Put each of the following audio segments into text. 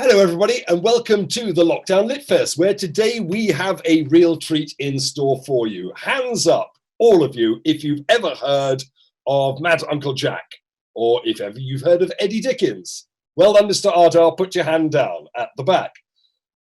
Hello, everybody, and welcome to the Lockdown LitFest, where today we have a real treat in store for you. Hands up, all of you, if you've ever heard of Mad Uncle Jack, or if ever you've heard of Eddie Dickens. Well done, Mr. Ardagh, put your hand down at the back.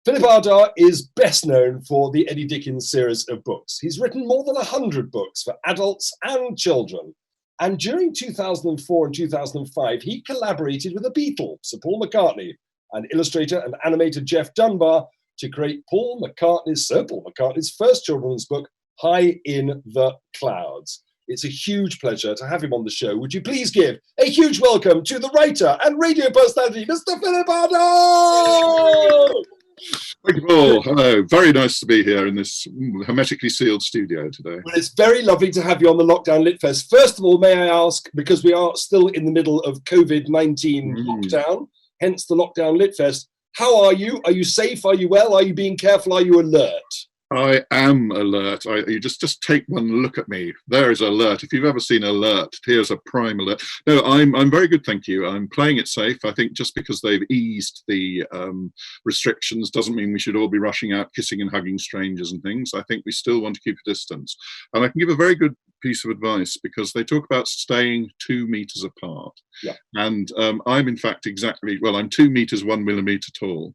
Philip Ardagh is best known for the Eddie Dickens series of books. He's written more than 100 books for adults and children. And during 2004 and 2005, he collaborated with the Beatles, Sir Paul McCartney, and illustrator and animator Jeff Dunbar to create Sir Paul McCartney's first children's book, High in the Clouds. It's a huge pleasure to have him on the show. Would you please give a huge welcome to the writer and radio personality, Mr. Philip Ardagh! Thank you, Paul. Hello. Very nice to be here in this hermetically sealed studio today. Well, it's very lovely to have you on the Lockdown LitFest. First of all, may I ask, because we are still in the middle of COVID-19 lockdown, hence the Lockdown LitFest. How are you? Are you safe? Are you well? Are you being careful? Are you alert? I am alert. You just take one look at me. There is alert. If you've ever seen alert, here's a prime alert. No, I'm very good, thank you. I'm playing it safe. I think just because they've eased the restrictions doesn't mean we should all be rushing out, kissing and hugging strangers and things. I think we still want to keep a distance. And I can give a very good piece of advice because they talk about staying 2 meters apart. Yeah. And I'm in fact I'm 2 meters 1 millimeter tall.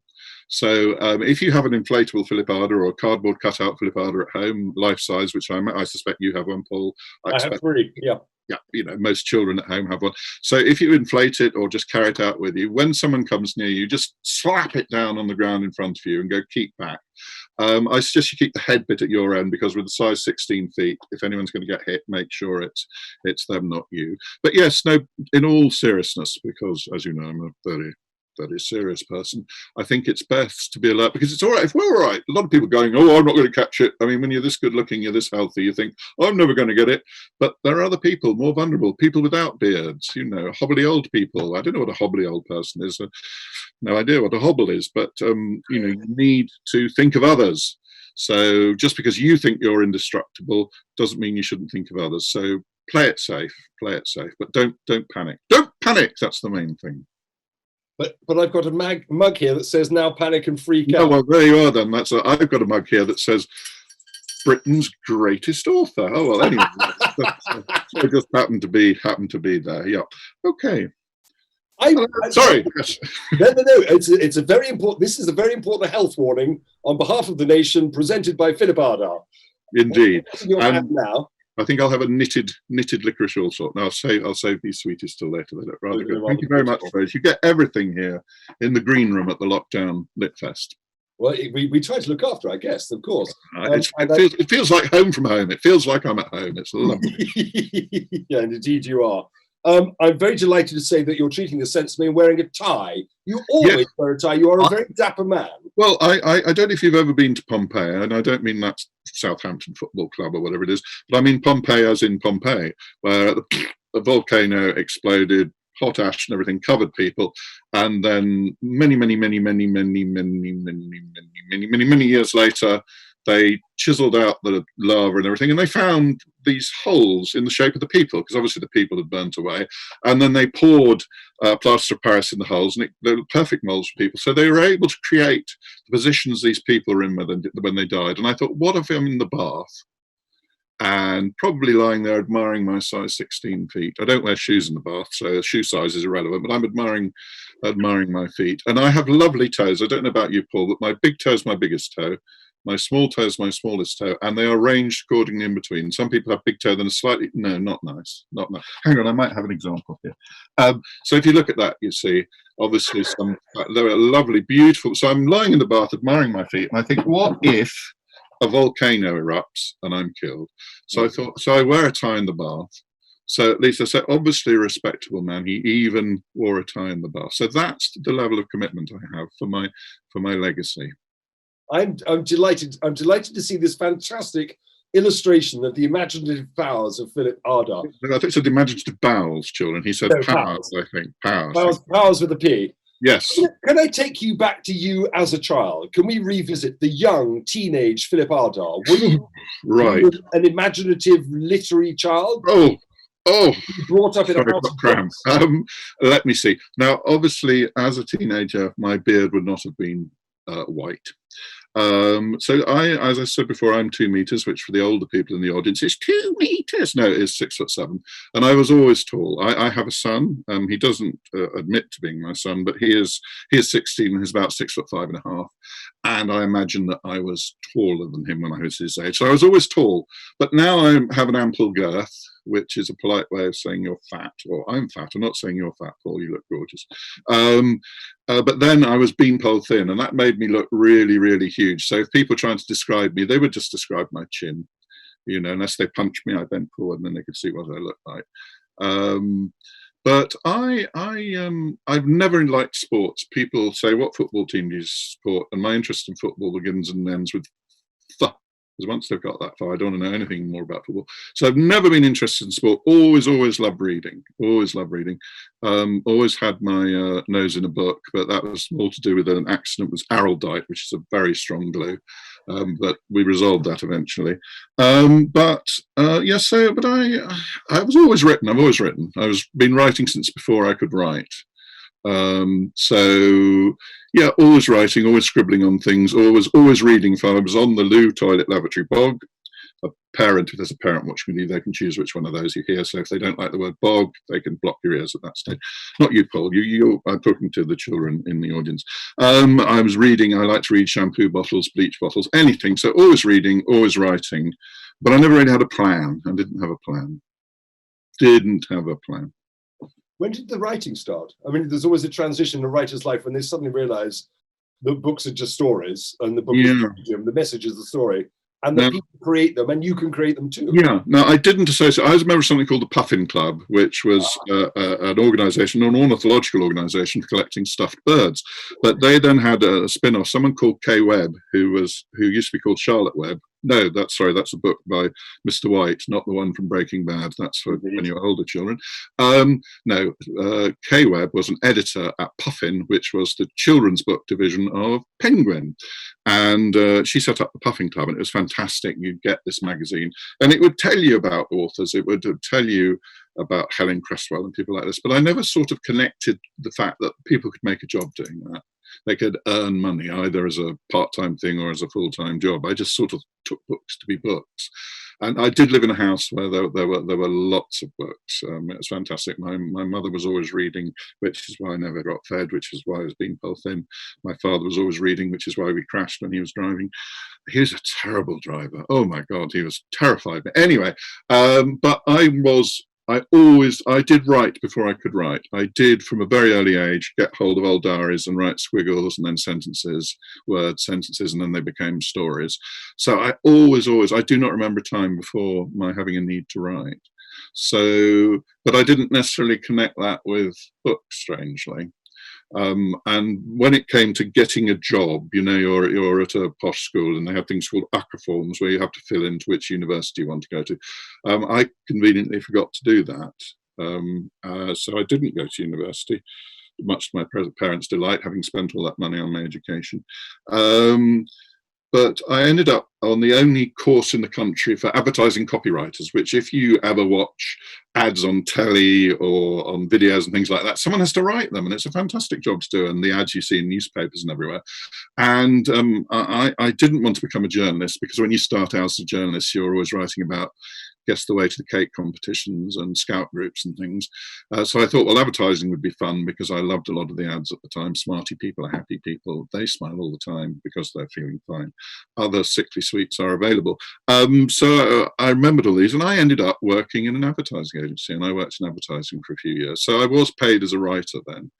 So if you have an inflatable Philip Ardagh or a cardboard cutout Philip Ardagh at home, life size, which I suspect you have one, Paul. I have 3, yeah. Yeah, most children at home have one. So if you inflate it or just carry it out with you, when someone comes near you, just slap it down on the ground in front of you and go, keep back. I suggest you keep the head bit at your end because with the size 16 feet, if anyone's going to get hit, make sure it's them, not you. But yes, no, in all seriousness, because as you know, I'm a very serious person. I think it's best to be alert because it's all right if we're all right. A lot of people going, oh, I'm not going to catch it. I mean, when you're this good looking, you're this healthy, you think, oh, I'm never going to get it. But there are other people, more vulnerable, people without beards, hobbly old people. I don't know what a hobbly old person is. No idea what a hobble is, but, you need to think of others. So just because you think you're indestructible doesn't mean you shouldn't think of others. So play it safe, but don't panic. Don't panic, that's the main thing. But I've got a mug here that says now panic and freak out. Oh, well, there you are then. I've got a mug here that says Britain's greatest author. Oh, well, anyway. I just happened to be there. Yeah. Okay. Sorry. No. It's a very important. This is a very important health warning on behalf of the nation, presented by Philip Ardagh. Indeed. Your hand now. I think I'll have a knitted licorice also. No, I'll save these sweeties till later. They look rather good. Thank you very much, folks. You get everything here in the green room at the Lockdown LitFest. Well, we try to look after our guests, of course. It feels like home from home. It feels like I'm at home. It's lovely. Yeah, and indeed you are. I'm very delighted to say that you're treating this sensibly and wearing a tie. You always wear a tie. You are a very dapper man. Well, I don't know if you've ever been to Pompeii, and I don't mean that's Southampton Football Club or whatever it is, but I mean Pompeii as in Pompeii, where the volcano exploded, hot ash and everything covered people, and then many years later, they chiseled out the lava and everything, and they found these holes in the shape of the people, because obviously the people had burnt away. And then they poured plaster of Paris in the holes, and they were perfect molds for people. So they were able to create the positions these people were in when they died. And I thought, what if I'm in the bath and probably lying there admiring my size 16 feet? I don't wear shoes in the bath, so shoe size is irrelevant, but I'm admiring my feet. And I have lovely toes. I don't know about you, Paul, but my big toe is my biggest toe. My small toe is my smallest toe, and they are arranged accordingly in between. Some people have big toe, then not nice. Hang on, I might have an example here. So if you look at that, you see, obviously, they're lovely, beautiful. So I'm lying in the bath admiring my feet, and I think, what if a volcano erupts and I'm killed? So I thought, I wear a tie in the bath. So at least I said, obviously a respectable man. He even wore a tie in the bath. So that's the level of commitment I have for my legacy. I'm delighted to see this fantastic illustration of the imaginative powers of Philip Ardagh. I think it's the imaginative bowels, children. He said powers, I think. Powers with a P. Yes. Can I take you back to you as a child? Can we revisit the young teenage Philip Ardagh? Were you right? An imaginative literary child? Oh, Oh, Brought up in a sorry, house got of cramp. books. Let me see. Now, obviously, as a teenager, my beard would not have been white. So as I said before, I'm 2 meters, which for the older people in the audience is 2 meters. No, it is 6'7", and I was always tall. I have a son. He doesn't admit to being my son, but he is 16 and he's about 6'5.5". And I imagine that I was taller than him when I was his age. So I was always tall, but now I have an ample girth, which is a polite way of saying you're fat, or I'm fat. I'm not saying you're fat, Paul. You look gorgeous. But then I was beanpole thin, and that made me look really, really huge. So if people trying to describe me, they would just describe my chin, unless they punched me, I bent forward, and then they could see what I looked like. But I've never liked sports. People say, "What football team do you support?" And my interest in football begins and ends with "the." Because once they've got that far, I don't want to know anything more about football. So I've never been interested in sport. Always loved reading. Always loved reading. Always had my nose in a book, but that was more to do with an accident with Ardagh, which is a very strong glue. But we resolved that eventually. But I was always written. I've always written. I was been writing since before I could write. So yeah, always writing, always scribbling on things, always reading. If I was on the loo, toilet, lavatory, bog, if there's a parent watching with you, they can choose which one of those you hear. So if they don't like the word bog, they can block your ears at that stage. Not you, Paul. I'm talking to the children in the audience. I was reading. I like to read shampoo bottles, bleach bottles, anything. So always reading, always writing. But I never really had a plan. I didn't have a plan. When did the writing start? I mean, there's always a transition in a writer's life when they suddenly realize that books are just stories, and the book is the medium, the message is the story, and that people create them, and you can create them too. Yeah, no, I didn't associate. I was a member of something called the Puffin Club, which was an organisation, an ornithological organisation for collecting stuffed birds. But they then had a spin-off. Someone called Kay Webb, wù used to be called Charlotte Webb. No, that's a book by Mr. White, not the one from Breaking Bad. That's for when you're older children. Kay Webb was an editor at Puffin, which was the children's book division of Penguin. And she set up the Puffin Club, and it was fantastic. You'd get this magazine, and it would tell you about authors. It would tell you about Helen Cresswell and people like this. But I never sort of connected the fact that people could make a job doing that. They could earn money either as a part-time thing or as a full-time job. I just sort of took books to be books. And I did live in a house where there were lots of books. It was fantastic. My mother was always reading, which is why I never got fed, which is why I was beanpole thin. My father was always reading, which is why we crashed when he was driving. He was a terrible driver. Oh my God, he was terrified. But anyway, but I did write before I could write. I did, from a very early age, get hold of old diaries and write squiggles and then sentences, and then they became stories. So I do not remember a time before my having a need to write. So, but I didn't necessarily connect that with books, strangely. And when it came to getting a job, you're at a posh school and they have things called ACRA forms where you have to fill into which university you want to go to. I conveniently forgot to do that. So I didn't go to university, much to my parents' delight, having spent all that money on my education. But I ended up on the only course in the country for advertising copywriters, which if you ever watch ads on telly or on videos and things like that, someone has to write them, and it's a fantastic job to do, and the ads you see in newspapers and everywhere. And I didn't want to become a journalist, because when you start out as a journalist, you're always writing about Guess the Way to the Cake competitions and scout groups and things. So I thought, well, advertising would be fun, because I loved a lot of the ads at the time. Smarty people are happy people. They smile all the time because they're feeling fine. Other sickly sweets are available. So I remembered all these, and I ended up working in an advertising agency, and I worked in advertising for a few years. So I was paid as a writer then.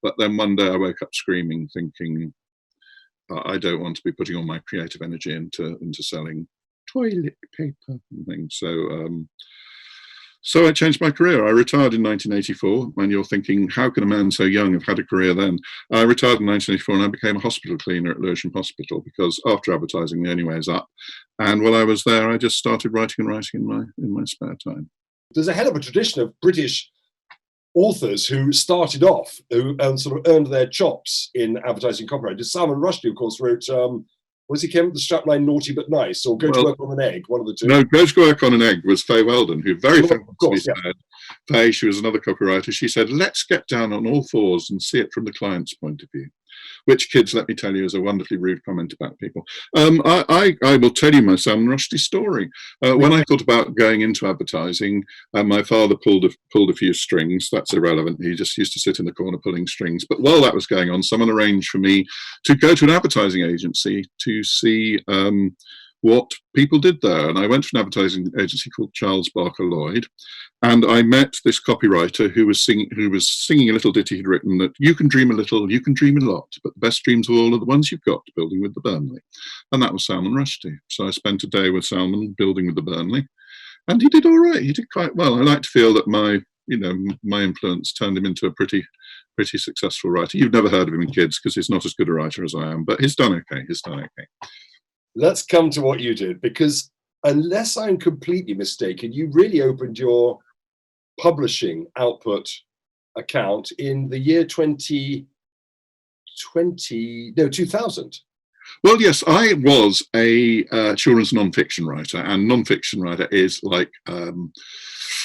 But then one day I woke up screaming, thinking, I don't want to be putting all my creative energy into selling toilet paper and things. So I changed my career. I retired in 1984, and you're thinking, how can a man so young have had a career then? I retired in 1984 and I became a hospital cleaner at Lewisham Hospital, because after advertising, the only way is up. And while I was there, I just started writing in my spare time. There's a hell of a tradition of British authors who started off, who sort of earned their chops in advertising copyright. Salman Rushdie, of course, wrote Was he came up with the strapline "naughty but nice" or "go to work on an egg"? One of the two. No, "Go to Work on an Egg" was Faye Weldon, who very famously yeah. said, Faye, she was another copywriter, she said, let's get down on all fours and see it from the client's point of view. Which, kids, let me tell you, is a wonderfully rude comment about people. I will tell you my Salman Rushdie story. When I thought about going into advertising, my father pulled a few strings. That's irrelevant. He just used to sit in the corner pulling strings. But while that was going on, someone arranged for me to go to an advertising agency to see what people did there. And I went to an advertising agency called Charles Barker Lloyd, and I met this copywriter who was singing a little ditty he'd written that you can dream a little, you can dream a lot, but the best dreams of all are the ones you've got, building with the Burnley. And that was Salman Rushdie. So I spent a day with Salman building with the Burnley, and he did all right. He did quite well. I like to feel that my influence turned him into a pretty successful writer. You've never heard of him, kids, because he's not as good a writer as I am, but he's done okay. Let's come to what you did, because unless I'm completely mistaken, you really opened your publishing output account in the year 2000. Well, yes, I was a children's non-fiction writer, and non-fiction writer is like,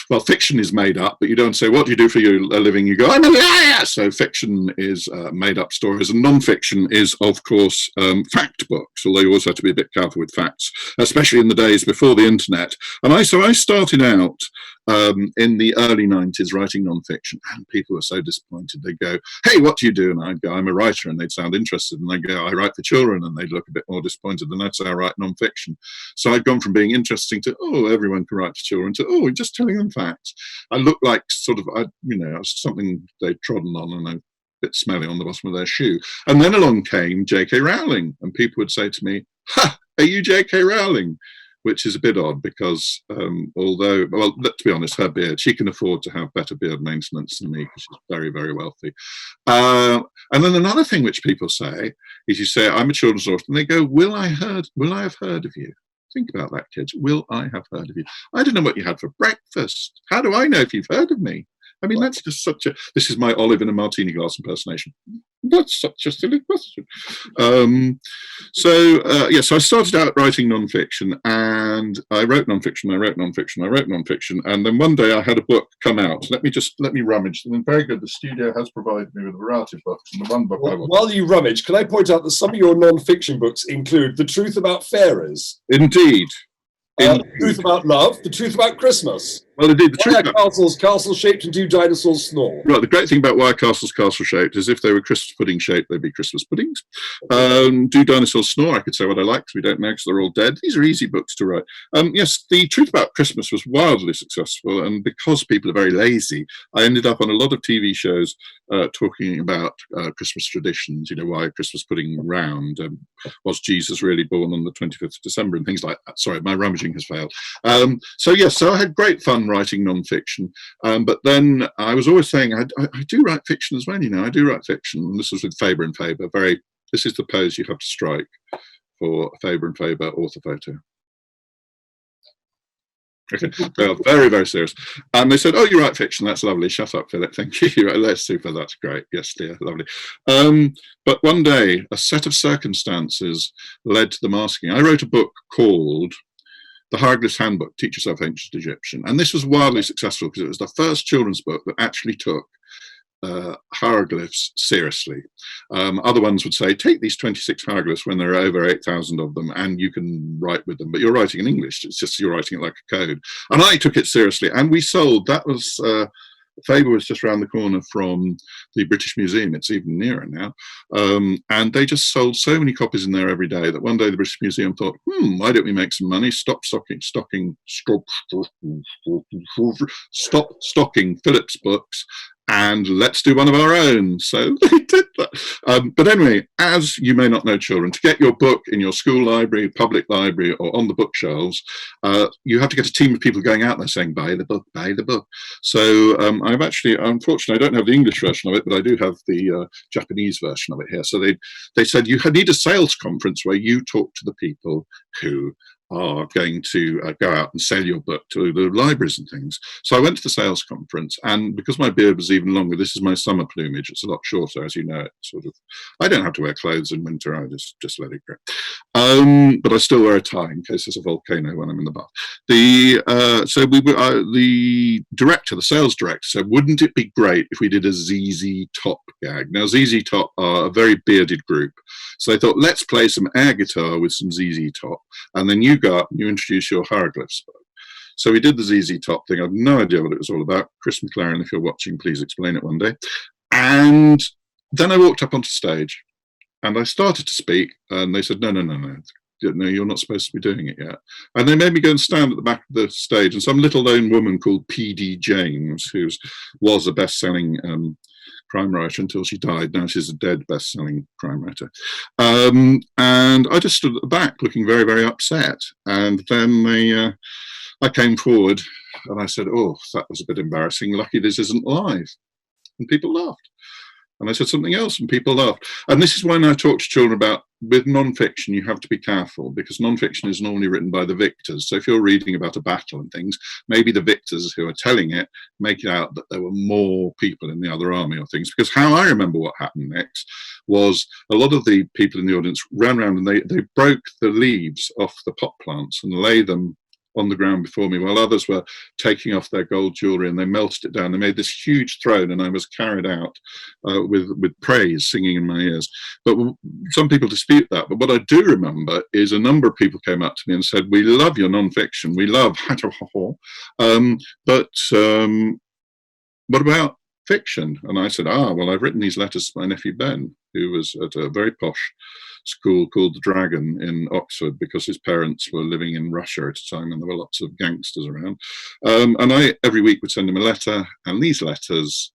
well, fiction is made up, but you don't say, what do you do for your living? You go, I'm a liar! So fiction is made up stories, and non-fiction is, of course, fact books, although you also have to be a bit careful with facts, especially in the days before the internet. And I started out in the early 90s writing non-fiction, and people were so disappointed. They'd go, hey, what do you do? And I'd go, I'm a writer, and they'd sound interested. And I'd go, I write for children, and they'd look a bit more disappointed. And I'd say, I write non-fiction. So I'd gone from being interesting to, oh, everyone can write for children, to, oh, just telling them facts. I looked like something they'd trodden on, and a bit smelly on the bottom of their shoe. And then along came J.K. Rowling, and people would say to me, ha, are you J.K. Rowling? Which is a bit odd because although, well, let's be honest, her beard, she can afford to have better beard maintenance than me because she's very, very wealthy. And then another thing which people say is you say, I'm a children's author, and they go, will I have heard of you? Think about that, kids. Will I have heard of you? I don't know what you had for breakfast. How do I know if you've heard of me? I mean, that's just this is my olive in a martini glass impersonation. That's such a silly question. So I started out writing non-fiction, and I wrote non-fiction, and then one day I had a book come out. Let me rummage. And very good, the studio has provided me with a variety of books, and the one book while you rummage, can I point out that some of your non-fiction books include The Truth About Fairies? Indeed. The Truth About Love, The Truth About Christmas. Well, indeed, the truth about castles shaped and do dinosaurs snore. Right, the great thing about why castles castle shaped is if they were Christmas pudding shaped, they'd be Christmas puddings. Do dinosaurs snore? I could say what I like because we don't know because they're all dead. These are easy books to write. Yes, The Truth About Christmas was wildly successful, and because people are very lazy, I ended up on a lot of TV shows talking about Christmas traditions. You know, why Christmas pudding round? Was Jesus really born on the 25th of December and things like that? Sorry, my rummaging has failed. So I had great fun writing non-fiction, but then I was always saying I do write fiction as well. You know, I do write fiction, and this was with Faber and Faber. This is the pose you have to strike for a Faber and Faber author photo. Okay, they are very, very serious. And they said, oh, you write fiction, that's lovely. Shut up, Philip, thank you. That's super, that's great. Yes, dear, lovely. But one day, a set of circumstances led to them asking. I wrote a book called The Hieroglyphs Handbook, Teach Yourself Ancient Egyptian. And this was wildly successful because it was the first children's book that actually took hieroglyphs seriously. Other ones would say, take these 26 hieroglyphs when there are over 8,000 of them and you can write with them, but you're writing in English. It's just you're writing it like a code. And I took it seriously, and we sold. That was Faber was just around the corner from the British Museum. It's even nearer now. And they just sold so many copies in there every day that one day the British Museum thought, why don't we make some money? Stop stocking Philip's books, and let's do one of our own. So they did that. But anyway, as you may not know, children, to get your book in your school library, public library, or on the bookshelves, you have to get a team of people going out there saying, buy the book, buy the book. So I've actually, unfortunately, I don't have the English version of it, but I do have the Japanese version of it here. So they said, you need a sales conference where you talk to the people who are going to go out and sell your book to the libraries and things. So I went to the sales conference, and because my beard was even longer, this is my summer plumage. It's a lot shorter, as you know. It's sort of, I don't have to wear clothes in winter. I just let it grow. But I still wear a tie in case there's a volcano when I'm in the bath. The director, the sales director, said, "Wouldn't it be great if we did a ZZ Top gag?" Now, ZZ Top are a very bearded group, so they thought, let's play some air guitar with some ZZ Top, and then you go up and you introduce your hieroglyphs book. So we did the ZZ Top thing. I had no idea what it was all about. Chris McLaren, if you're watching, please explain it one day. And then I walked up onto stage and I started to speak, and they said, no, you're not supposed to be doing it yet. And they made me go and stand at the back of the stage, and some little known woman called P.D. James, who was a best-selling crime writer until she died. Now she's a dead best-selling crime writer. And I just stood at the back looking very, very upset. And then I came forward and I said, "Oh, that was a bit embarrassing. Lucky this isn't live." And people laughed. And I said something else and people laughed. And this is when I talk to children about, with nonfiction, you have to be careful, because nonfiction is normally written by the victors. So if you're reading about a battle and things, maybe the victors who are telling it make it out that there were more people in the other army or things. Because how I remember what happened next was a lot of the people in the audience ran around and they broke the leaves off the pot plants and lay them on the ground before me, while others were taking off their gold jewelry, and they melted it down. They made this huge throne, and I was carried out with praise singing in my ears. But some people dispute that. But what I do remember is a number of people came up to me and said, "We love your nonfiction. We love but what about fiction?" And I said, well, I've written these letters to my nephew Ben, who was at a very posh school called the Dragon in Oxford, because his parents were living in Russia at a time and there were lots of gangsters around. And I, every week, would send him a letter, and these letters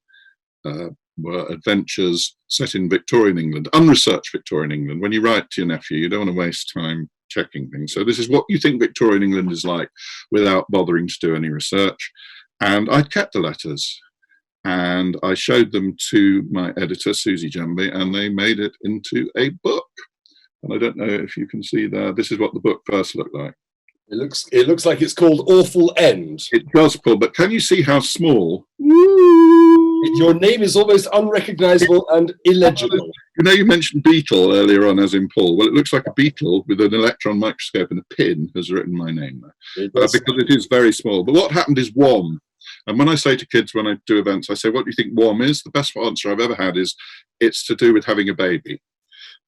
were adventures set in Victorian England, unresearched Victorian England. When you write to your nephew, you don't want to waste time checking things. So this is what you think Victorian England is like without bothering to do any research. And I kept the letters, and I showed them to my editor, Susie Jamby, and they made it into a book. And I don't know if you can see there, this is what the book first looked like. It looks like it's called Awful End. It does, Paul, but can you see how small? Your name is almost unrecognizable and illegible. You know, you mentioned beetle earlier on, as in Paul. Well, it looks like a beetle with an electron microscope and a pin has written my name there, because it is very small. But what happened is WOM. And when I say to kids when I do events, I say, "What do you think WOM is?" The best answer I've ever had is, "It's to do with having a baby."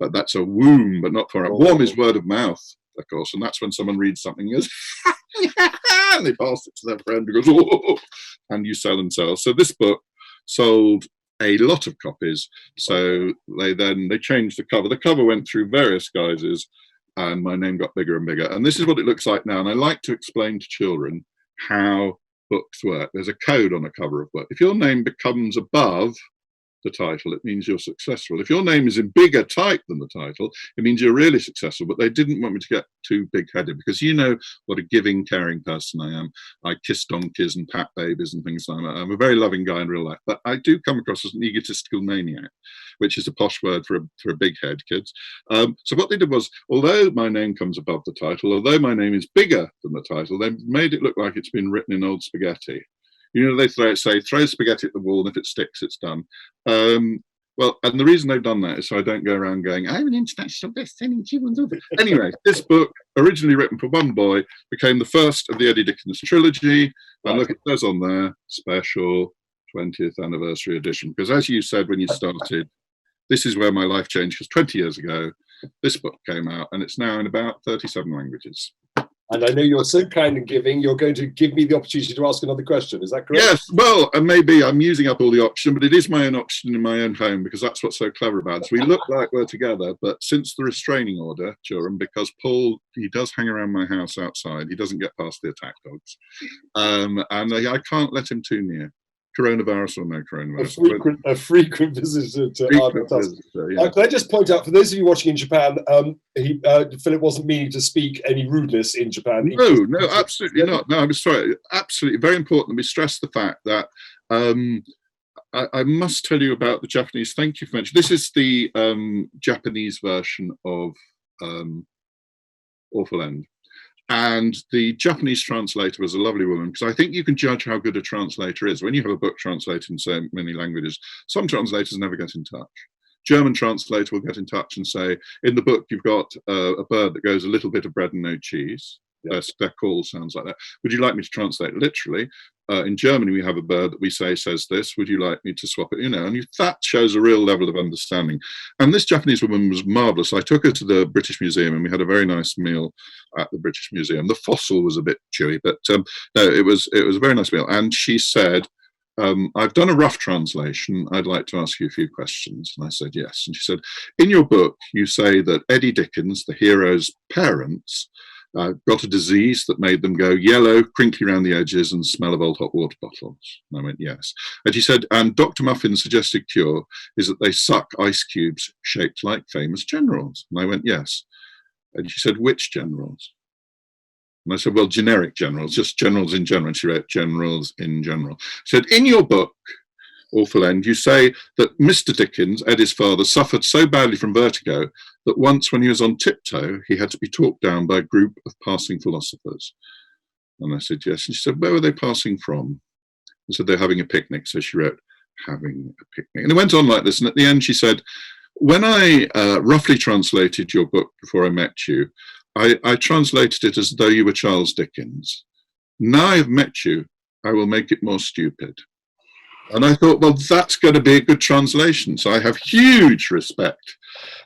But that's a womb, but not for a WOM is word of mouth, of course. And that's when someone reads something and goes, and they pass it to their friend who goes, "Oh," and you sell and sell. So this book sold a lot of copies. So they changed the cover. The cover went through various guises, and my name got bigger and bigger. And this is what it looks like now. And I like to explain to children how books work. There's a code on a cover of book. If your name becomes above the title, it means you're successful. If your name is in bigger type than the title, it means you're really successful. But they didn't want me to get too big-headed, because you know what a giving, caring person I am. I kiss donkeys and pat babies and things like that. I'm a very loving guy in real life, but I do come across as an egotistical maniac, which is a posh word for a big head, kids. So what they did was, although my name comes above the title, although my name is bigger than the title, they made it look like it's been written in old spaghetti. You know, they say, throw spaghetti at the wall, and if it sticks, it's done. Well, and the reason they've done that is so I don't go around going, "I'm an international best-selling children's author." Anyway, this book, originally written for one boy, became the first of the Eddie Dickens trilogy. And look, it says on there, special 20th anniversary edition. Because as you said when you started, this is where my life changed, because 20 years ago, this book came out, and it's now in about 37 languages. And I know you're so kind and giving, you're going to give me the opportunity to ask another question. Is that correct? Yes, well, and maybe I'm using up all the oxygen, but it is my own oxygen in my own home, because that's what's so clever about it. So we look like we're together, but since the restraining order, Durham, because Paul, he does hang around my house outside, he doesn't get past the attack dogs. And I can't let him too near. Coronavirus or no coronavirus. A frequent visitor to Ardagh. Can I just point out, for those of you watching in Japan, Philip wasn't meaning to speak any rudeness in Japan. No, absolutely not. No, I'm sorry. Absolutely. Very important that we stress the fact that I must tell you about the Japanese. Thank you for mentioning. This is the Japanese version of Awful End. And the Japanese translator was a lovely woman, because I think you can judge how good a translator is when you have a book translated in so many languages. Some translators never get in touch. German translator will get in touch and say, in the book, you've got a bird that goes a little bit of bread and no cheese. Their call sounds like that. Would you like me to translate literally? In Germany, we have a bird that we say says this. Would you like me to swap it? And that shows a real level of understanding. And this Japanese woman was marvelous. I took her to the British Museum, and we had a very nice meal at the British Museum. The fossil was a bit chewy, but no, it was a very nice meal. And she said, I've done a rough translation. I'd like to ask you a few questions. And I said, yes. And she said, in your book, you say that Eddie Dickens, the hero's parents, got a disease that made them go yellow, crinkly around the edges, and smell of old hot water bottles. And I went, yes. And she said, and Dr. Muffin's suggested cure is that they suck ice cubes shaped like famous generals. And I went, yes. And she said, which generals? And I said, well, generic generals, just generals in general. And she wrote, generals in general. She said, in your book, Awful End, you say that Mr. Dickens, Eddie's father, suffered so badly from vertigo that once when he was on tiptoe, he had to be talked down by a group of passing philosophers. And I said, yes. And she said, where were they passing from? I said, they're having a picnic. So she wrote, having a picnic. And it went on like this. And at the end, she said, when I roughly translated your book before I met you, I translated it as though you were Charles Dickens. Now I've met you, I will make it more stupid. And I thought, well, that's going to be a good translation. So I have huge respect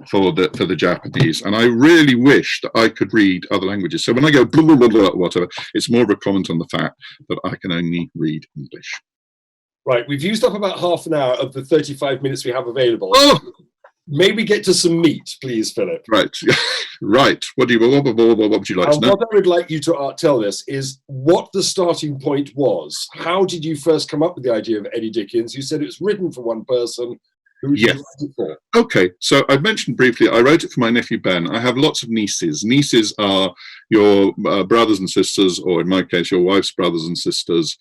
for the Japanese, and I really wish that I could read other languages. So when I go blah, blah, blah, blah, whatever, it's more of a comment on the fact that I can only read English. Right, we've used up about half an hour of the 35 minutes we have available. Oh! Maybe get to some meat, please, Philip. Right, right. What would you like to know? What I would like you to tell us is what the starting point was. How did you first come up with the idea of Eddie Dickens? You said it was written for one person. Who did you write it for? Okay, so I mentioned briefly, I wrote it for my nephew Ben. I have lots of nieces. Nieces are your brothers and sisters, or in my case, your wife's brothers and sisters,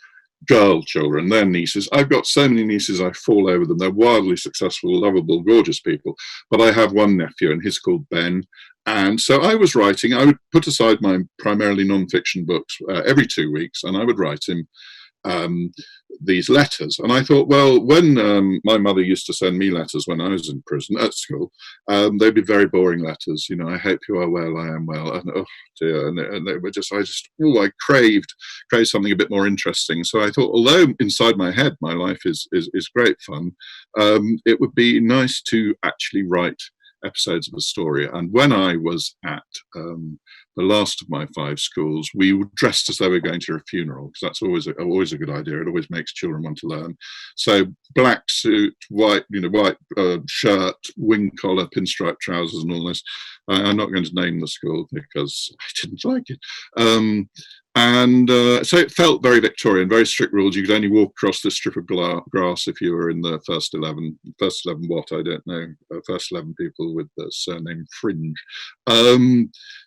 girl children, they're nieces. I've got so many nieces, I fall over them. They're wildly successful, lovable, gorgeous people. But I have one nephew, and he's called Ben. And so I was writing, I would put aside my primarily non-fiction books every 2 weeks, and I would write him these letters. And I thought, well, when my mother used to send me letters when I was in prison at school, they'd be very boring letters. I hope you are well, I am well. And oh dear, and they were I craved something a bit more interesting. So I thought, although inside my head my life is great fun, it would be nice to actually write episodes of a story. And when I was at the last of my 5 schools, we were dressed as though we were going to a funeral, because that's always a good idea. It always makes children want to learn. So black suit, white shirt, wing collar, pinstripe trousers, and all this. I'm not going to name the school because I didn't like it. So it felt very Victorian, very strict rules. You could only walk across this strip of grass if you were in the first 11 what, I don't know, first 11 people with the surname Fringe.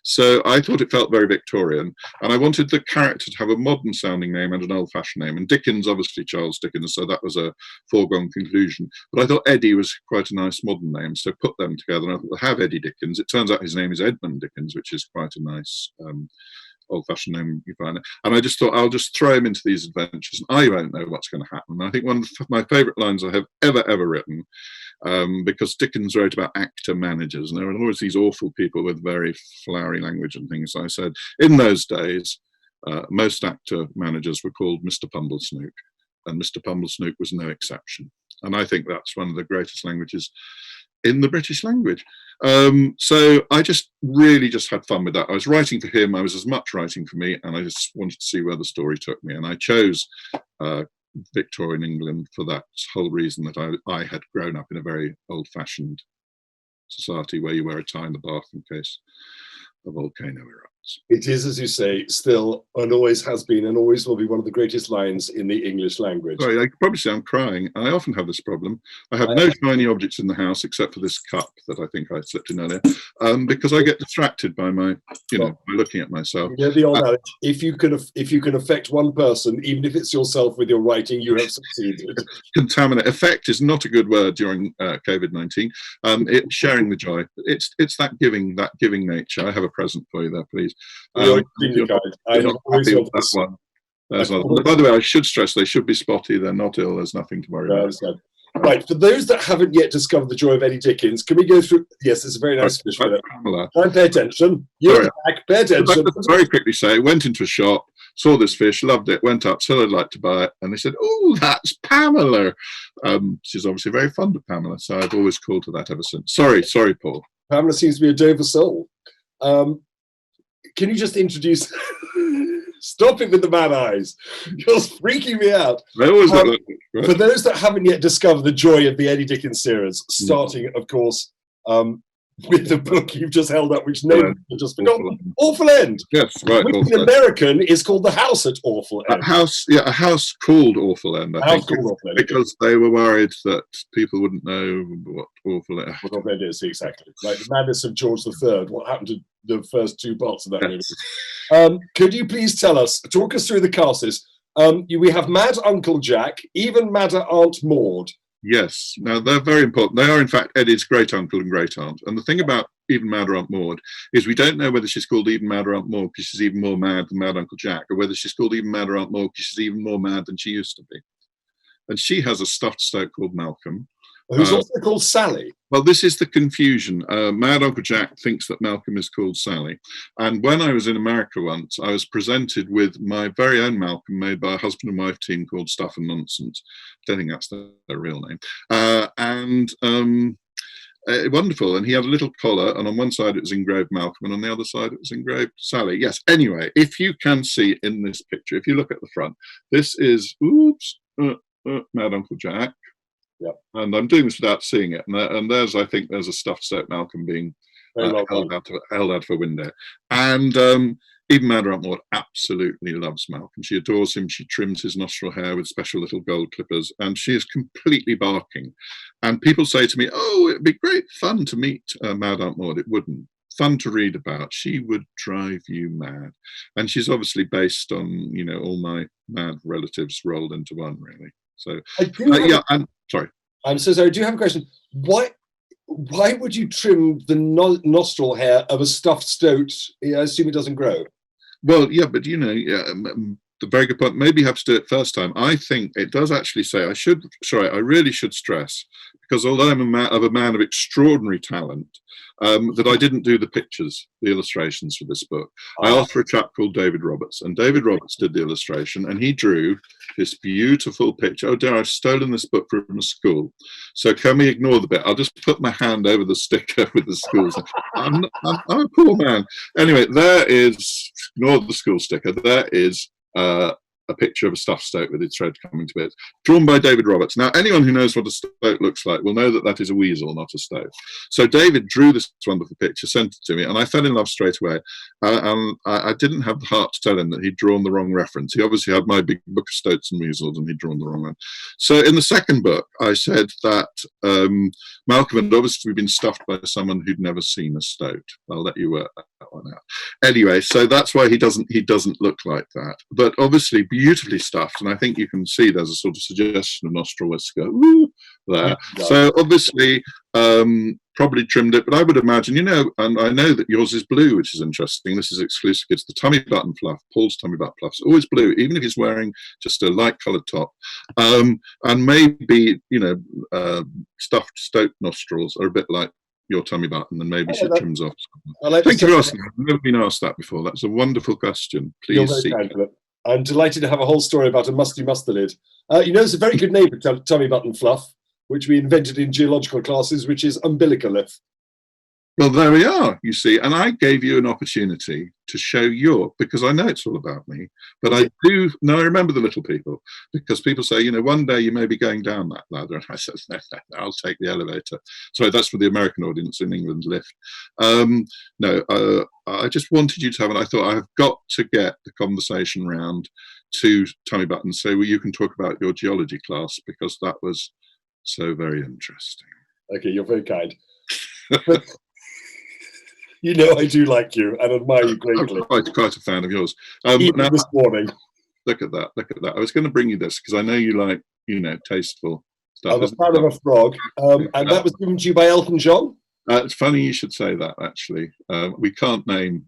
So I thought it felt very Victorian, and I wanted the character to have a modern sounding name and an old fashioned name. And Dickens, obviously Charles Dickens, so that was a foregone conclusion. But I thought Eddie was quite a nice modern name, so put them together, and I thought, we'll have Eddie Dickens. It turns out his name is Edmund Dickens, which is quite a nice old-fashioned name you find. And I just thought, I'll just throw him into these adventures, and I won't know what's going to happen. And I think one of my favourite lines I have ever written, because Dickens wrote about actor managers, and there were always these awful people with very flowery language and things. So I said, in those days, most actor managers were called Mr. Pumblesnook, and Mr. Pumblesnook was no exception. And I think that's one of the greatest languages in the British language. So I really just had fun with that. I was writing for him, I was as much writing for me, and I just wanted to see where the story took me. And I chose Victorian England for that whole reason, that I had grown up in a very old-fashioned society where you wear a tie in the bath in case a volcano erupts. It is, as you say, still and always has been and always will be one of the greatest lines in the English language. Sorry, I could probably say I'm crying. I often have this problem. I have no shiny objects in the house except for this cup that I think I slipped in earlier, because I get distracted by by looking at myself. Yeah, the old adage, if you can affect one person, even if it's yourself with your writing, you have succeeded. Contaminate. Affect is not a good word during COVID-19. It's sharing the joy. It's that giving nature. I have a present for you there, please. please. You're extremely kind. You're not happy with that one. By the way, I should stress they should be spotty. They're not ill. There's nothing to worry about. Right, for those that haven't yet discovered the joy of Eddie Dickens, can we go through? Yes, it's a very nice fish with it. And pay attention. You're back. Pay attention. Very quickly say, went into a shop, saw this fish, loved it, went up, said I'd like to buy it, and they said, "Oh, that's Pamela." She's obviously very fond of Pamela, so I've always called her that ever since. Sorry, Paul. Pamela seems to be a Dover soul. Can you just introduce? Stop it with the mad eyes. You're freaking me out. I always right. For those that haven't yet discovered the joy of the Eddie Dickens series, starting, of course, with the book you've just held up, which nobody just forgotten. Awful End. Yes, right. Which in American is called The House at Awful End. A house called Awful End, I think. Because they were worried that people wouldn't know what Awful End is. Exactly. Like the Madness of George III. What happened to the first two parts of that movie? Could you please talk us through the classes? We have Mad Uncle Jack, even madder Aunt Maud. Yes, now they're very important. They are, in fact, Eddie's great uncle and great aunt. And the thing about even madder Aunt Maud is we don't know whether she's called even madder Aunt Maud because she's even more mad than Mad Uncle Jack, or whether she's called even madder Aunt Maud because she's even more mad than she used to be. And she has a stuffed stoat called Malcolm. Who's also called Sally. Well, this is the confusion. Mad Uncle Jack thinks that Malcolm is called Sally. And when I was in America once, I was presented with my very own Malcolm made by a husband and wife team called Stuff and Nonsense. I don't think that's their real name. Wonderful. And he had a little collar, and on one side it was engraved Malcolm, and on the other side it was engraved Sally. Yes, anyway, if you can see in this picture, if you look at the front, this is, Mad Uncle Jack. Yep. And I'm doing this without seeing it. And there's a stuffed stoat Malcolm being held out of a window. And even Madder Aunt Maud absolutely loves Malcolm. She adores him. She trims his nostril hair with special little gold clippers. And she is completely barking. And people say to me, "Oh, it'd be great fun to meet Mad Aunt Maud." It wouldn't. Fun to read about. She would drive you mad. And she's obviously based on, all my mad relatives rolled into one, really. So, sorry. I'm so sorry. I do have a question. Why would you trim the nostril hair of a stuffed stoat? I assume it doesn't grow. Well, yeah, but the very good point. Maybe you have to do it first time. I think it does actually say I really should stress, because although I'm a man of extraordinary talent, that I didn't do the pictures, the illustrations for this book. I asked for a chap called David Roberts, and David Roberts did the illustration, and he drew this beautiful picture. Oh dear, I've stolen this book from a school. So can we ignore the bit? I'll just put my hand over the sticker with the schools. I'm a poor man. Anyway, there is, ignore the school sticker, there is a picture of a stuffed stoat with its thread coming to bits, drawn by David Roberts. Now, anyone who knows what a stoat looks like will know that that is a weasel, not a stoat. So David drew this wonderful picture, sent it to me, and I fell in love straight away. I didn't have the heart to tell him that he'd drawn the wrong reference. He obviously had my big book of stoats and weasels, and he'd drawn the wrong one. So in the second book, I said that Malcolm had obviously been stuffed by someone who'd never seen a stoat. I'll let you work that one out. Anyway, so that's why he doesn't look like that. But obviously beautifully stuffed, and I think you can see there's a sort of suggestion of nostril whisker there. Yeah. So obviously probably trimmed it, but I would imagine, and I know that yours is blue, which is interesting. This is exclusive. It's the tummy button fluff. Paul's tummy button fluff is always blue, even if he's wearing just a light coloured top. And maybe, stuffed stoat nostrils are a bit like your tummy button, and maybe she trims off. Thank you for asking. I've never been asked that before. That's a wonderful question. Please see. I'm delighted to have a whole story about a musty mustelid. It's a very good name for tummy button fluff, which we invented in geological classes, which is umbilicalith. Well, there we are, you see. And I gave you an opportunity to show because I know it's all about me, but I remember the little people, because people say, one day you may be going down that ladder. And I said, no, I'll take the elevator. Sorry, that's for the American audience in England, lift. I just wanted you to have, and I thought I've got to get the conversation round to tummy buttons so you can talk about your geology class, because that was so very interesting. Okay, you're very kind. I do like you and admire you greatly. I'm quite a fan of yours. Even this morning. Look at that. I was going to bring you this because I know you like, tasteful stuff. I'm a fan of a frog, and that was given to you by Elton John. It's funny you should say that. Actually, we can't name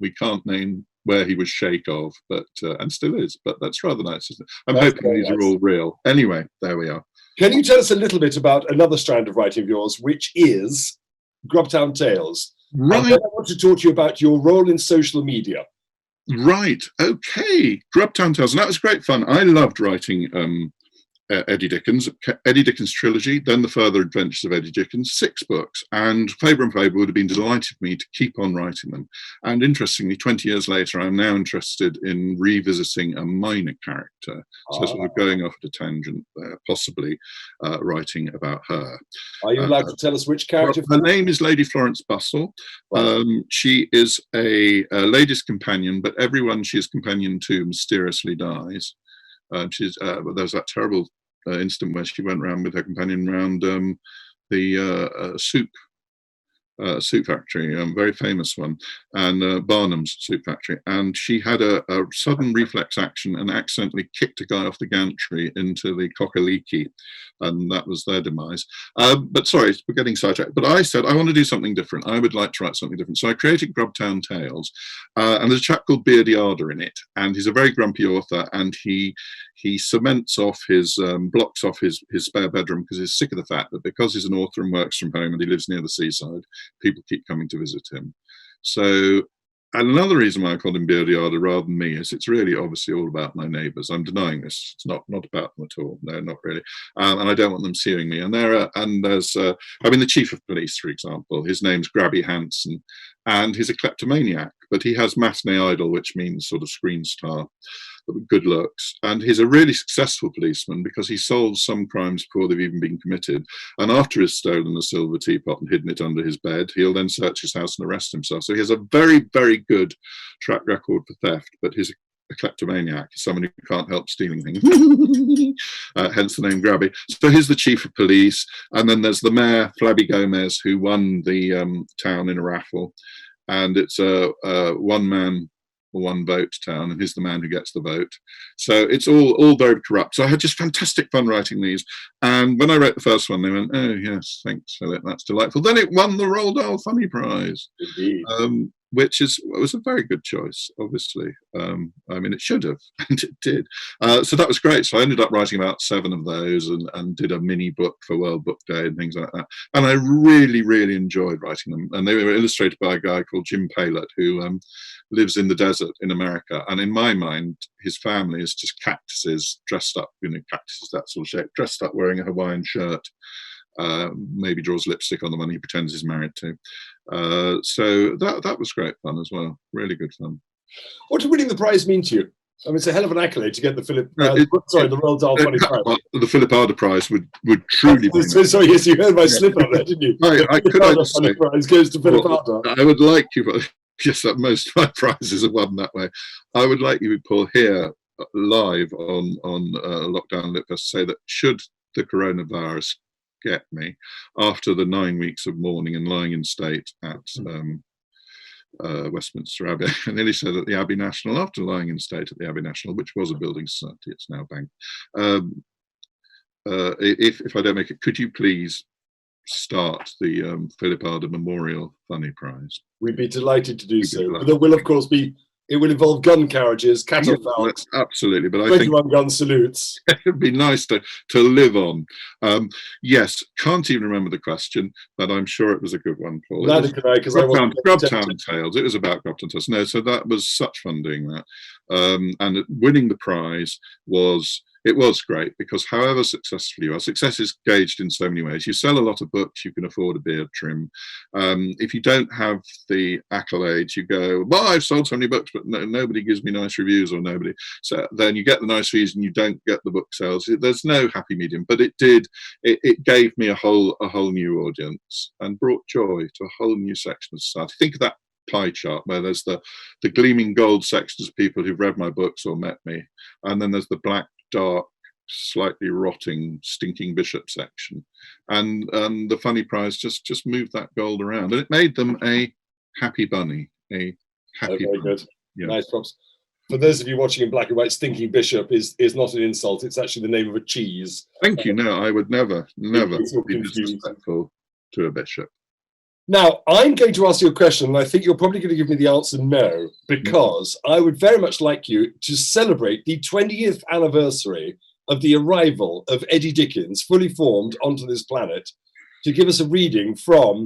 where he was sheikh of, but and still is. But that's rather nice, isn't it? I'm That's hoping very these nice. are all real. Anyway, there we are. Can you tell us a little bit about another strand of writing of yours, which is Grubtown Tales? Right. And then I want to talk to you about your role in social media. Right. Okay. Grubtown Tales. And that was great fun. I loved writing Eddie Dickens trilogy, then The Further Adventures of Eddie Dickens, 6 books. And Faber and Faber would have been delighted for me to keep on writing them. And interestingly, 20 years later, I'm now interested in revisiting a minor character. So sort of going off at a tangent there, possibly writing about her. Are you allowed to tell us which character? Her name is Lady Florence Bustle. She is a lady's companion, but everyone she is companion to mysteriously dies. There's that terrible incident where she went around with her companion around the soup factory, very famous one, and Barnum's soup factory. And she had a sudden reflex action and accidentally kicked a guy off the gantry into the cockaliki, and that was their demise. But sorry, we're getting sidetracked. But I said, I want to do something different. I would like to write something different. So I created Grubtown Tales, and there's a chap called Beardy Ardagh in it, and he's a very grumpy author, and he cements off blocks off his spare bedroom because he's sick of the fact that because he's an author and works from home and he lives near the seaside, people keep coming to visit him. So another reason why I called him Beardy Ardagh rather than me is it's really obviously all about my neighbours. I'm denying this. It's not about them at all. No, not really. And I don't want them suing me. And there's the chief of police, for example. His name's Grabby Hanson, and he's a kleptomaniac, but he has matinee idol, which means sort of screen star, good looks. And he's a really successful policeman because he solves some crimes before they've even been committed. And after he's stolen a silver teapot and hidden it under his bed, he'll then search his house and arrest himself. So he has a very, very good track record for theft, but he's a kleptomaniac, someone who can't help stealing things. Hence the name Grabby. So he's the chief of police. And then there's the mayor, Flabby Gomez, who won the town in a raffle. And it's a one-man, one vote town, and he's the man who gets the vote. So it's all very corrupt. So I had just fantastic fun writing these. And when I wrote the first one, they went, "Oh yes, thanks Philip, that's delightful." Then it won the Roald Dahl Funny Prize, which was a very good choice, obviously. I mean, it should have, and it did. So that was great. So I ended up writing about 7 of those and did a mini book for World Book Day and things like that. And I really, really enjoyed writing them. And they were illustrated by a guy called Jim Paylett, who lives in the desert in America. And in my mind, his family is just cactuses dressed up, cactuses, that sort of shape, dressed up wearing a Hawaiian shirt. Maybe draws lipstick on the one he pretends he's married to. So that was great fun as well. Really good fun. What did winning the prize mean to you? I mean, it's a hell of an accolade to get the the Roald Dahl Funny Prize. The Philip Ardagh Prize would truly be. Sorry, yes, you heard my slip up there, didn't you? I could Funny Prize goes to Philip Ardagh. I would like you, but yes, that most of my prizes are won that way. I would like you, Paul, here live on Lockdown LitFest to say that should the coronavirus get me after the 9 weeks of mourning and lying in state at Westminster Abbey, I nearly said at the Abbey National, after lying in state at the Abbey National, which was a building society, it's now bank. If I don't make it, could you please start the Philip Ardagh Memorial Funny Prize? We'd be delighted to do so. But there will, of course, it will involve gun carriages, catafalques, absolutely. But I 21 gun salutes. It'd be nice to live on. Yes, can't even remember the question, but I'm sure it was a good one, Paul. Neither can I, because I wasn't. Grubtown Tales. It was about Grubtown Tales. No, so that was such fun doing that. And winning the prize was great because however successful you are, success is gauged in so many ways. You sell a lot of books, you can afford a beard trim. If you don't have the accolades, you go, well, I've sold so many books, but nobody gives me nice reviews, or nobody. So then you get the nice reviews and you don't get the book sales. There's no happy medium, but it did. It gave me a whole new audience and brought joy to a whole new section of society. Think of that pie chart where there's the gleaming gold sections of people who've read my books or met me, and then there's the black, dark, slightly rotting, stinking bishop section, and the Funny Prize just moved that gold around, and it made them a happy bunny, a happy very bunny. Good. Yeah. Nice props. For those of you watching in black and white, stinking bishop is not an insult. It's actually the name of a cheese. Thank you. No, I would never be disrespectful to a bishop. Now, I'm going to ask you a question, and I think you're probably going to give me the answer no, because I would very much like you to celebrate the 20th anniversary of the arrival of Eddie Dickens, fully formed, onto this planet, to give us a reading from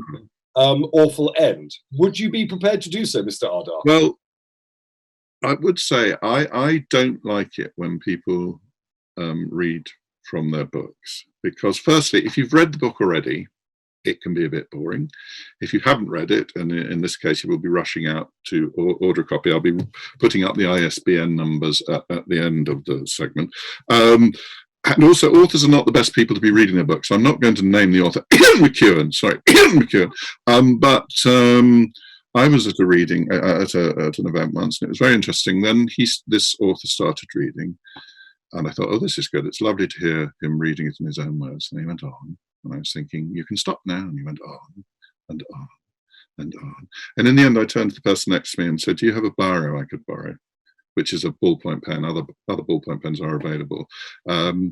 Awful End. Would you be prepared to do so, Mr. Ardagh? Well, I would say I don't like it when people read from their books, because firstly, if you've read the book already, it can be a bit boring. If you haven't read it, and in this case you will be rushing out to order a copy, I'll be putting up the ISBN numbers at the end of the segment. And also, authors are not the best people to be reading their books. I'm not going to name the author, Ian McEwan, sorry, Ian McEwan. But I was at a reading, at an event once, and it was very interesting. Then this author started reading, and I thought, oh, this is good. It's lovely to hear him reading it in his own words. And he went on, and I was thinking, you can stop now. And he went on, and on, and on. And in the end, I turned to the person next to me and said, do you have a biro I could borrow? Which is a ballpoint pen. Other ballpoint pens are available. He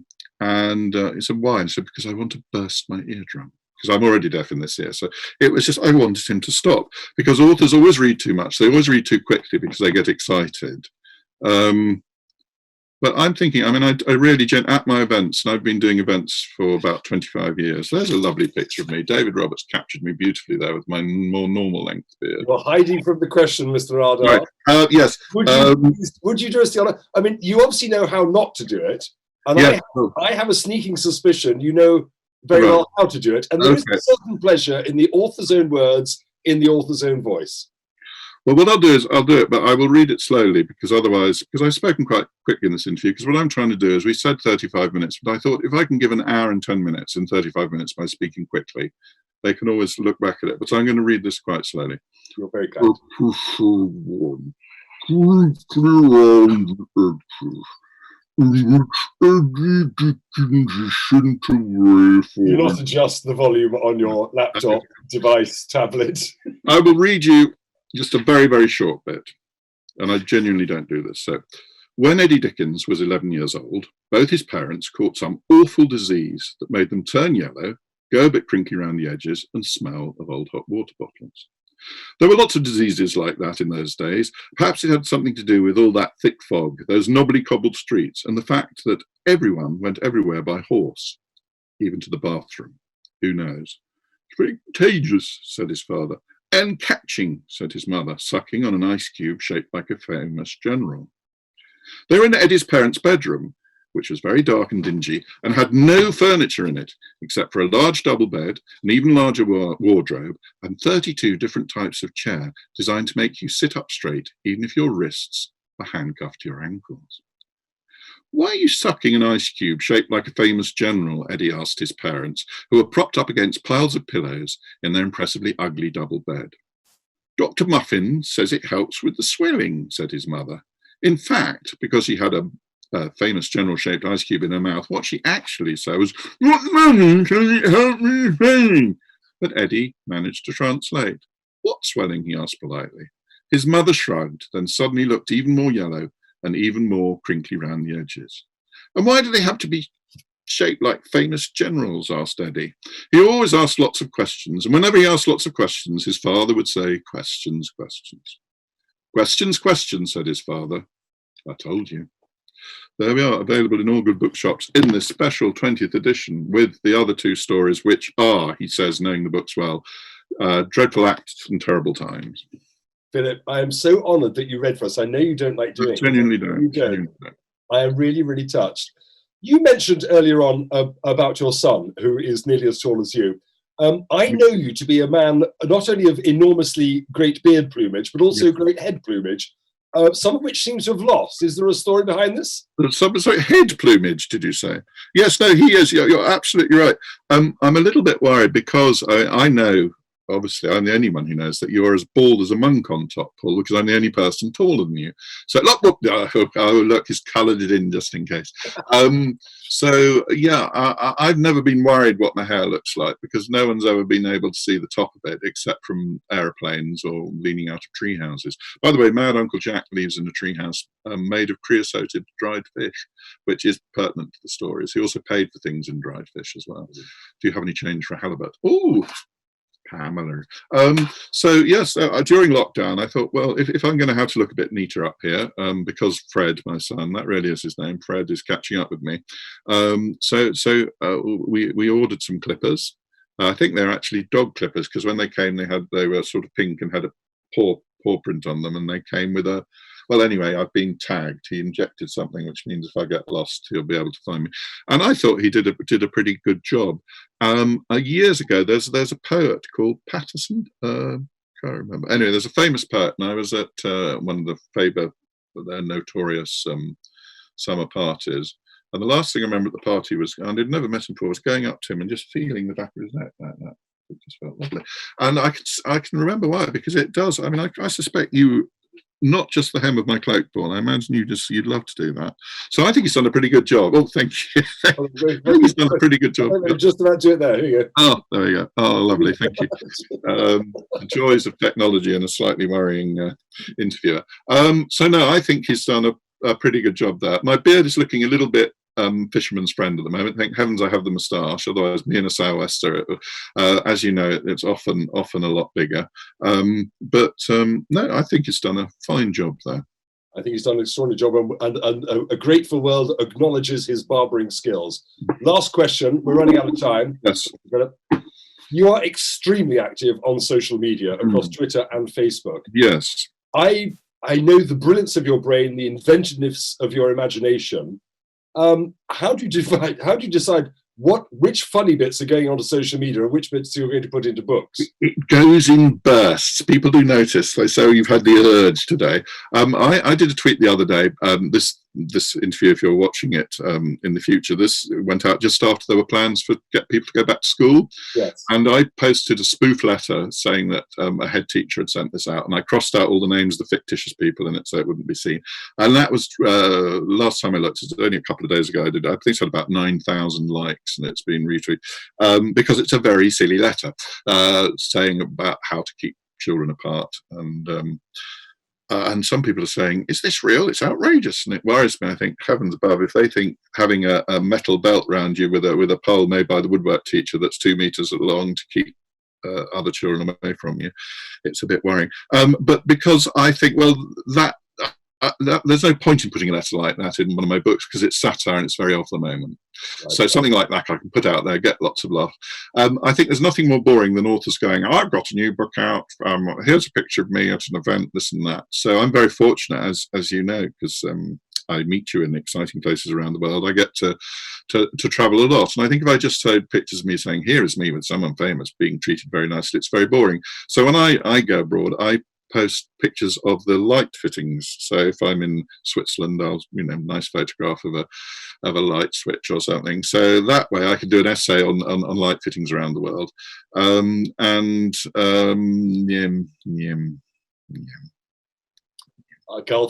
said, why? And I said, because I want to burst my eardrum, because I'm already deaf in this ear. So it was just, I wanted him to stop, because authors always read too much. They always read too quickly because they get excited. But I'm thinking, I mean, I really, at my events, and I've been doing events for about 25 years. There's a lovely picture of me. David Roberts captured me beautifully there with my more normal length beard. You're hiding from the question, Mr. Ardagh. Right. Yes. Would you do us the honour? I mean, you obviously know how not to do it. And yes. I have a sneaking suspicion you know very well how to do it. And there is a certain pleasure in the author's own words, in the author's own voice. Well, what I'll do is I'll do it, but I will read it slowly, because otherwise, because I've spoken quite quickly in this interview, because what I'm trying to do is, we said 35 minutes, but I thought if I can give an hour and 10 minutes in 35 minutes by speaking quickly, they can always look back at it. But so I'm going to read this quite slowly. You're very kind. You not adjust the volume on your laptop, device, tablet. I will read you just a very, very short bit, and I genuinely don't do this. So, when Eddie Dickens was 11 years old, both his parents caught some awful disease that made them turn yellow, go a bit crinkly around the edges, and smell of old hot water bottles. There were lots of diseases like that in those days. Perhaps it had something to do with all that thick fog, those knobbly cobbled streets, and the fact that everyone went everywhere by horse, even to the bathroom. Who knows? It's very contagious, said his father. And catching, said his mother, sucking on an ice cube shaped like a famous general. They were in Eddie's parents' bedroom, which was very dark and dingy, and had no furniture in it, except for a large double bed, an even larger wardrobe, and 32 different types of chair designed to make you sit up straight, even if your wrists are handcuffed to your ankles. Why are you sucking an ice cube shaped like a famous general? Eddie asked his parents, who were propped up against piles of pillows in their impressively ugly double bed. Dr. Muffin says it helps with the swelling, said his mother. In fact, because she had a famous general-shaped ice cube in her mouth, what she actually said was, "What Muffin says it helps with swelling?" But Eddie managed to translate. What swelling? He asked politely. His mother shrugged, then suddenly looked even more yellow and even more crinkly round the edges. And why do they have to be shaped like famous generals? Asked Eddie. He always asked lots of questions, and whenever he asked lots of questions, his father would say, questions, questions. Questions, questions, said his father. I told you. There we are, available in all good bookshops in this special 20th edition with the other two stories, which are, he says, knowing the books well, Dreadful Acts and Terrible Times. Philip, I am so honoured that you read for us. I know you don't like doing it. Genuinely don't. You don't. I am really, really touched. You mentioned earlier on about your son, who is nearly as tall as you. I know you to be a man not only of enormously great beard plumage, but also great head plumage, some of which seems to have lost. Is there a story behind this? Sorry, head plumage, did you say? Yes, no, he is. You're absolutely right. I'm a little bit worried because I know, obviously, I'm the only one who knows that you're as bald as a monk on top, Paul, because I'm the only person taller than you. So, look, he's coloured it in just in case. I've never been worried what my hair looks like because no one's ever been able to see the top of it except from aeroplanes or leaning out of tree houses. By the way, Mad Uncle Jack lives in a tree house made of creosoted dried fish, which is pertinent to the stories. He also paid for things in dried fish as well. Do you have any change for halibut? Ooh! Pamela. So yes, during lockdown, I thought, well, if I'm going to have to look a bit neater up here, because Fred, my son, that really is his name, Fred is catching up with me. We ordered some clippers. I think they're actually dog clippers, because when they came, they were sort of pink and had a paw print on them, and they came with a. Well, anyway, I've been tagged. He injected something, which means if I get lost, he'll be able to find me. And I thought he did a pretty good job. Years ago, there's a poet called Patterson. Can't remember. Anyway, there's a famous poet, and I was at one of the Faber, their notorious summer parties. And the last thing I remember at the party was, and I'd never met him before, was going up to him and just feeling the back of his neck like that. It just felt lovely. And I can remember why, because it does. I mean, I suspect you. Not just the hem of my cloak, Paul. I imagine you'd love to do that. So I think he's done a pretty good job. Oh, thank you. I think he's done a pretty good job. I'm just about to do it there. Here you go. Oh, there we go. Oh, lovely. Thank you. The joys of technology and a slightly worrying interviewer. So no, I think he's done a pretty good job there. My beard is looking a little bit fisherman's friend at the moment. Thank heavens I have the moustache, otherwise me and a sou'wester, as you know, it's often a lot bigger. No, I think he's done a fine job there. I think he's done an extraordinary job, and a grateful world acknowledges his barbering skills. Last question, we're running out of time. Yes. You are extremely active on social media across Twitter and Facebook. Yes. I know the brilliance of your brain, the inventiveness of your imagination. How do you decide which funny bits are going onto social media and which bits you're going to put into books? It goes in bursts. People do notice. They say, "Oh, you've had the urge today." I did a tweet the other day. This interview, if you're watching it in the future, this went out just after there were plans for get people to go back to school. Yes. And I posted a spoof letter saying that a head teacher had sent this out, and I crossed out all the names of the fictitious people in it so it wouldn't be seen. And that was last time I looked, it was only a couple of days ago. I think it's had about 9,000 likes, and it's been retweeted because it's a very silly letter saying about how to keep children apart. And some people are saying, "Is this real? It's outrageous," and it worries me. I think, heavens above, if they think having a metal belt around you with a pole made by the woodwork teacher that's 2 meters long to keep other children away from you, it's a bit worrying. But because I think, well, there's no point in putting a letter like that in one of my books, because it's satire and it's very of the moment. Right. So something like that I can put out there, get lots of love. I think there's nothing more boring than authors going, "Oh, I've got a new book out. Here's a picture of me at an event, this and that." So I'm very fortunate, as you know, because I meet you in exciting places around the world. I get to travel a lot. And I think if I just showed pictures of me saying, "Here is me with someone famous being treated very nicely," it's very boring. So when I go abroad, I post pictures of the light fittings. So if I'm in Switzerland, I'll nice photograph of a light switch or something. So that way I can do an essay on light fittings around the world. I'll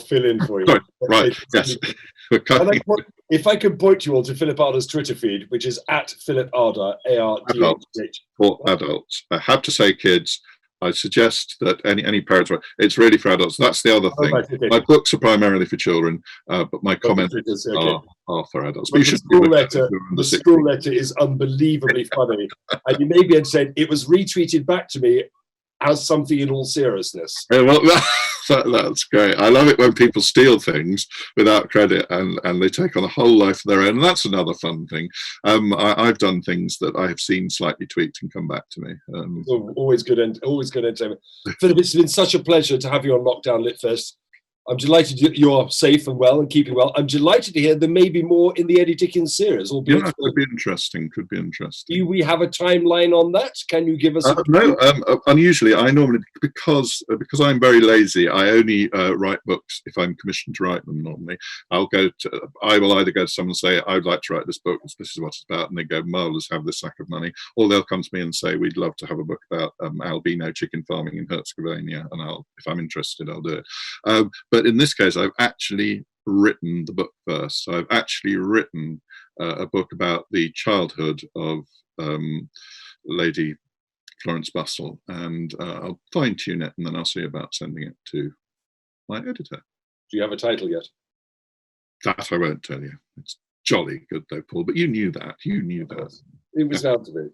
fill in for you. Sorry, right, yes. If I could point you all to Philip Ardagh Twitter feed, which is at Philip Ardagh, ARDH. For adults. I have to say, kids, I suggest that any parents, it's really for adults. That's the other thing. Okay. My books are primarily for children, but my comments are for adults. But the school letter is unbelievably funny. And you may be able to say, it was retweeted back to me as something in all seriousness. Yeah, well, that's great. I love it when people steal things without credit and they take on a whole life of their own. And that's another fun thing. I've done things that I have seen slightly tweaked and come back to me. Always good entertainment. Philip, it's been such a pleasure to have you on Lockdown LitFest. I'm delighted you're safe and well and keeping well. I'm delighted to hear there may be more in the Eddie Dickens series. Yeah, could be interesting. Do we have a timeline on that? Can you give us no, unusually, I normally, because I'm very lazy, I only write books if I'm commissioned to write them normally. I will either go to someone and say, "I'd like to write this book, this is what it's about," and they go, "Marvellous, have this sack of money." Or they'll come to me and say, "We'd love to have a book about albino chicken farming in Herzegovina," and if I'm interested, I'll do it. But in this case, I've actually written the book first. So I've actually written a book about the childhood of Lady Florence Bustle, and I'll fine-tune it, and then I'll see about sending it to my editor. Do you have a title yet? That I won't tell you. It's jolly good though, Paul, but you knew that. It was bound to be.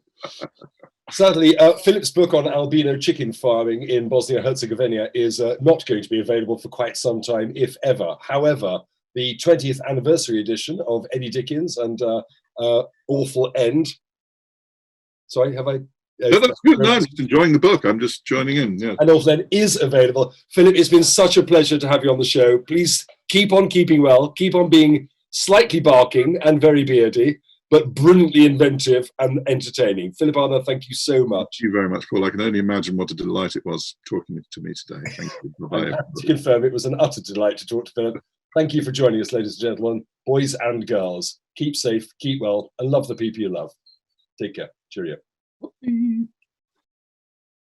Sadly, Philip's book on albino chicken farming in Bosnia-Herzegovina is not going to be available for quite some time, if ever. However, the 20th anniversary edition of Eddie Dickens and Awful End. Sorry, have I? No, that's good. No, I'm just enjoying the book. I'm just joining in. Yeah. And Awful End is available. Philip, it's been such a pleasure to have you on the show. Please keep on keeping well. Keep on being slightly barking and very beardy, but brilliantly inventive and entertaining. Philip Ardagh, thank you so much. Thank you very much, Paul. I can only imagine what a delight it was talking to me today. Thank you. Bye-bye. To confirm, it was an utter delight to talk to Philip. Thank you for joining us, ladies and gentlemen, boys and girls. Keep safe, keep well, and love the people you love. Take care. Cheerio.